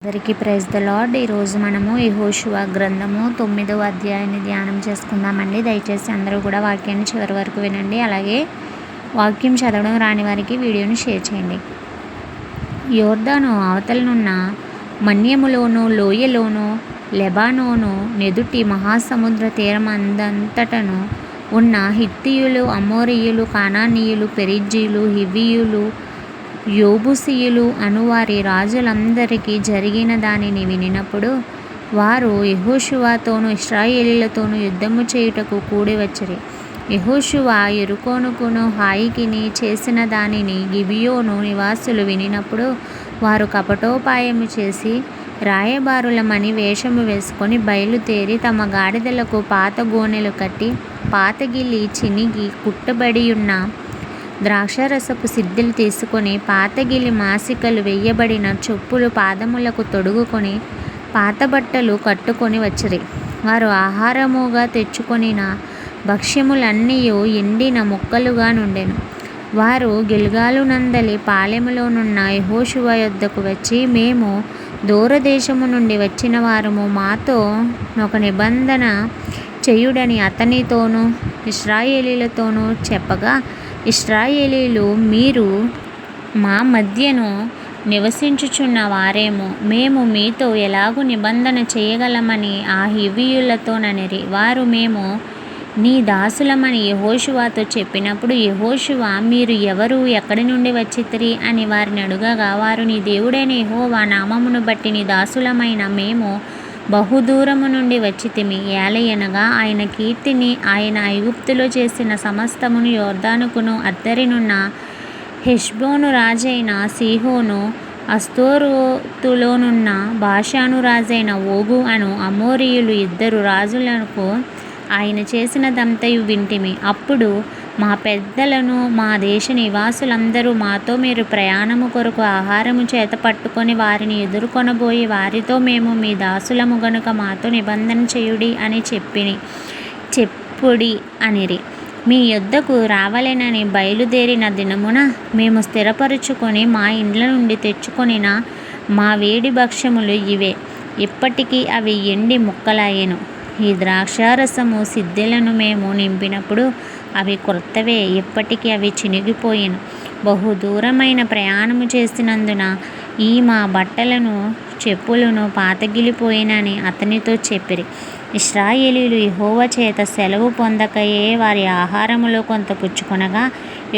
అందరికీ praise the lord. ఈరోజు మనము యెహోషువ గ్రంథము 9వ అధ్యాయాన్ని ధ్యానం చేసుకుందామండి. దయచేసి అందరూ కూడా వాక్యాన్ని చివరి వరకు వినండి. అలాగే వాక్యం చదవడం రాని వారికి వీడియోని షేర్ చేయండి. యోర్దాను అవతలనున్న మన్యములోను లోయలోను లెబానోను నెదుటి మహాసముద్ర తీరం అందంతటను ఉన్న హిత్తీయులు, అమోరీయులు, కానానీయులు, పెరిజ్జీలు, హివ్వీయులు, యోబూసీయులు అనువారి రాజులందరికీ జరిగిన దానిని వినినప్పుడు వారు యెహోషువతోనూ ఇశ్రాయేలీయులతోనూ యుద్ధము చేయుటకు కూడివచ్చిరి. యెహోషువ యెరికోనుకును హాయికిని చేసిన దానిని గిబియోను నివాసులు వినినప్పుడు వారు కపటోపాయము చేసి రాయబారులమని వేషము వేసుకొని బయలుదేరి తమ గాడిదలకు పాత గోనెలు కట్టి పాతగిలి చినిగి కుట్టబడియున్న ద్రాక్షారసపు సిద్ధులు తీసుకొని పాతగిలి మాసికలు వేయబడిన చొప్పులు పాదములకు తొడుగుకొని పాత బట్టలు కట్టుకొని వచ్చిరి. వారు ఆహారముగా తెచ్చుకొనిన భక్ష్యములన్నీయు ఎండిన ముక్కలుగా నుండెను. వారు గిల్గాలు నందలి పాలెములోనున్న యెహోషువ యొద్దకు వచ్చి, మేము దూరదేశము నుండి వచ్చిన వారము, మాతో ఒక నిబంధన చేయుడని అతనితోనూ ఇశ్రాయేలీయులతోనూ చెప్పగా, ఇశ్రాయేలీయులు, మీరు మా మధ్యను నివసించుచున్న వారేమో, మేము మీతో ఎలాగూ నిబంధన చేయగలమని ఆ హివ్వీయులతోననిరి. వారు, మేము నీ దాసులమని యెహోషువతో చెప్పినప్పుడు యెహోషువ, మీరు ఎవరు, ఎక్కడి నుండి వచ్చితిరి అని వారిని అడుగగా, వారు, నీ దేవుడైన యెహోవా నామమును బట్టి నీ దాసులమైన మేము బహుదూరము నుండి వచ్చితిమి. ఏలయనగా ఆయన కీర్తిని, ఆయన ఐగుప్తులో చేసిన సమస్తమును, యోర్దానుకును అద్దరినున్న హెష్బోను రాజైన సీహోను, అస్తోరోతులోనున్న బాషాను రాజైన ఓగు అను అమోరీయులు ఇద్దరు రాజులకు ఆయన చేసినదంతయు వింటిమి. అప్పుడు మా పెద్దలను, మా దేశ నివాసులందరూ మాతో, మీరు ప్రయాణము కొరకు ఆహారము చేత పట్టుకొని వారిని ఎదుర్కొనబోయి వారితో, మేము మీ దాసులము గనుక మాతో నిబంధన చేయుడి అని చెప్పుడి అనిరి. మీ యొద్దకు రావలెనని బయలుదేరిన దినమున మేము స్థిరపరుచుకొని మా ఇండ్ల నుండి తెచ్చుకొనిన మా వేడి భక్ష్యములు ఇవే. ఇప్పటికీ అవి ఎండి ముక్కలాయెను. ఈ ద్రాక్షారసము సిద్ధెలను మేము నింపినప్పుడు అవి క్రొత్తవే, ఇప్పటికీ అవి చినిగిపోయెను. బహుదూరమైన ప్రయాణము చేసినందున ఈ మా బట్టలను చెప్పులను పాతగిలిపోయినని అతనితో చెప్పిరి. ఇశ్రాయేలీయులు యెహోవా చేత సెలవు పొందకయే వారి ఆహారములో కొంత పుచ్చుకొనగా,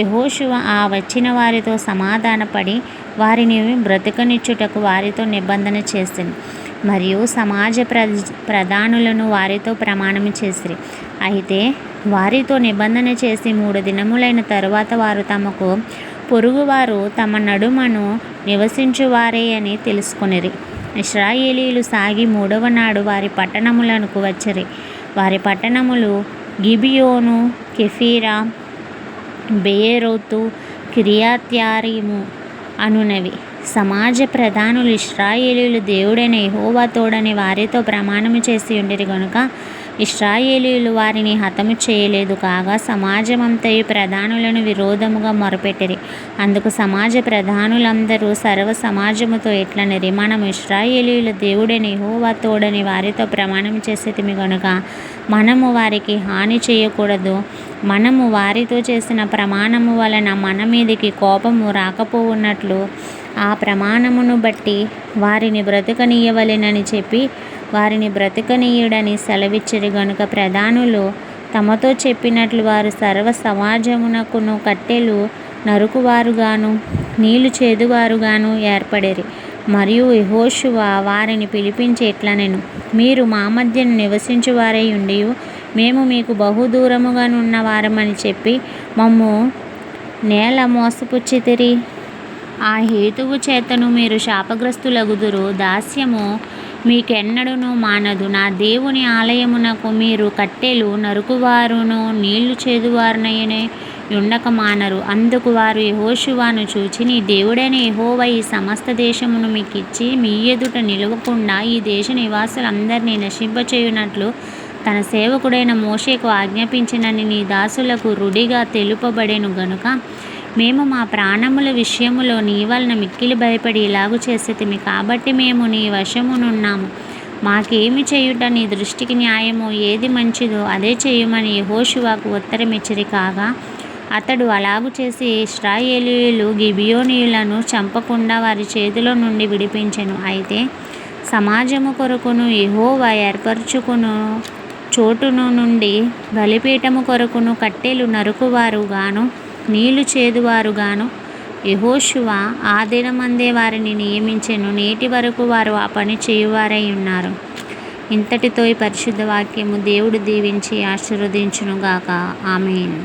యెహోషువ ఆ వచ్చిన వారితో సమాధానపడి వారిని బ్రతుకనిచ్చుటకు వారితో నిబంధన చేసెను. మరియు సమాజ ప్రధానులను వారితో ప్రమాణము చేసిరి. అయితే వారితో నిబంధన చేసి 3 దినములైన తరువాత వారు తమకు పొరుగువారు తమ నడుమను నివసించువారే అని తెలుసుకొనిరి. ఇశ్రాయేలీయులు సాగి 3వ నాడు వారి పట్టణములకు వచ్చిరి. వారి పట్టణములు గిబియోను, కెఫీరా, బెయేరోతు, కిర్యత్యారీము అనునవి. సమాజ ప్రధానులు ఇశ్రాయేలీయులు దేవుడైన యెహోవా తోడని వారితో ప్రమాణము చేసి ఉండిరి గనుక ఇశ్రాయేలీయులు వారిని హతము చేయలేదు. కాగా సమాజమంతయు ప్రధానులను విరోధముగా మొరపెట్టిరి. అందుకు సమాజ ప్రధానులందరూ సర్వ సమాజముతో ఇట్లనిరి, మనము ఇశ్రాయేలీయుల దేవుడైన యెహోవా తోడని వారితో ప్రమాణం చేసితిమి గనుక మనము వారికి హాని చేయకూడదు. మనము వారితో చేసిన ప్రమాణము వలన మన మీదికి కోపము రాకపోవున్నట్లు ఆ ప్రమాణమును బట్టి వారిని బ్రతుకనీయవలెనని చెప్పి వారిని బ్రతుకనీయుడని సెలవిచ్చిరి. గనుక ప్రధానులు తమతో చెప్పినట్లు వారు సర్వ సమాజమునకును కట్టెలు నరుకువారుగాను నీళ్లు చేదువారుగాను ఏర్పడిరి. మరియు యెహోషువ వారిని పిలిపించి ఇట్లనెను, మీరు మా మధ్యను నివసించువారై ఉండియు మేము మీకు బహుదూరముగా నున్న వారమని చెప్పి మమ్ము నేల మోసపుచ్చితిరి. ఆ హేతువు చేతను మీరు శాపగ్రస్తులగుదురు. దాస్యము మీకెన్నడూను మానదు. నా దేవుని ఆలయమునకు మీరు కట్టెలు నరుకువారును నీళ్లు చేదువారునై ఉండక మానరు. అందుకు వారు యెహోషువను చూచి, నీ దేవుడైన యెహోవా ఈ సమస్త దేశమును మీకిచ్చి మీ ఎదుట నిలువకుండా ఈ దేశ నివాసులందరినీ నశింపచేయునట్లు తన సేవకుడైన మోషేకు ఆజ్ఞాపించినని నీ దాసులకు రుడిగా తెలుపబడెను గనుక మేము మా ప్రాణముల విషయములో నీ వలన మిక్కిలి భయపడి ఇలాగు చేసితిమి. కాబట్టి మేము నీ వశమునున్నాము. మాకేమి చేయుట నీ దృష్టికి న్యాయమో, ఏది మంచిదో అదే చేయుమని యెహోషువకు ఉత్తరమిచ్చిరి. కాగా అతడు అలాగు చేసి ఇశ్రాయేలీయులు గిబియోనీయులను చంపకుండా వారి చేతిలో నుండి విడిపించెను. అయితే సమాజము కొరకును యెహోవా ఏర్పరచుకును చోటును నుండి బలిపీఠము కొరకును కట్టెలు నరుకువారుగాను నీళ్లు చేదువారుగాను యెహోషువ ఆ దినమందే వారిని నియమించెను. నేటి వరకు వారు ఆ పని చేయువారై ఉన్నారు. ఇంతటితో ఈ పరిశుద్ధ వాక్యము దేవుడు దీవించి ఆశీర్వదించునుగాక. ఆమేన్.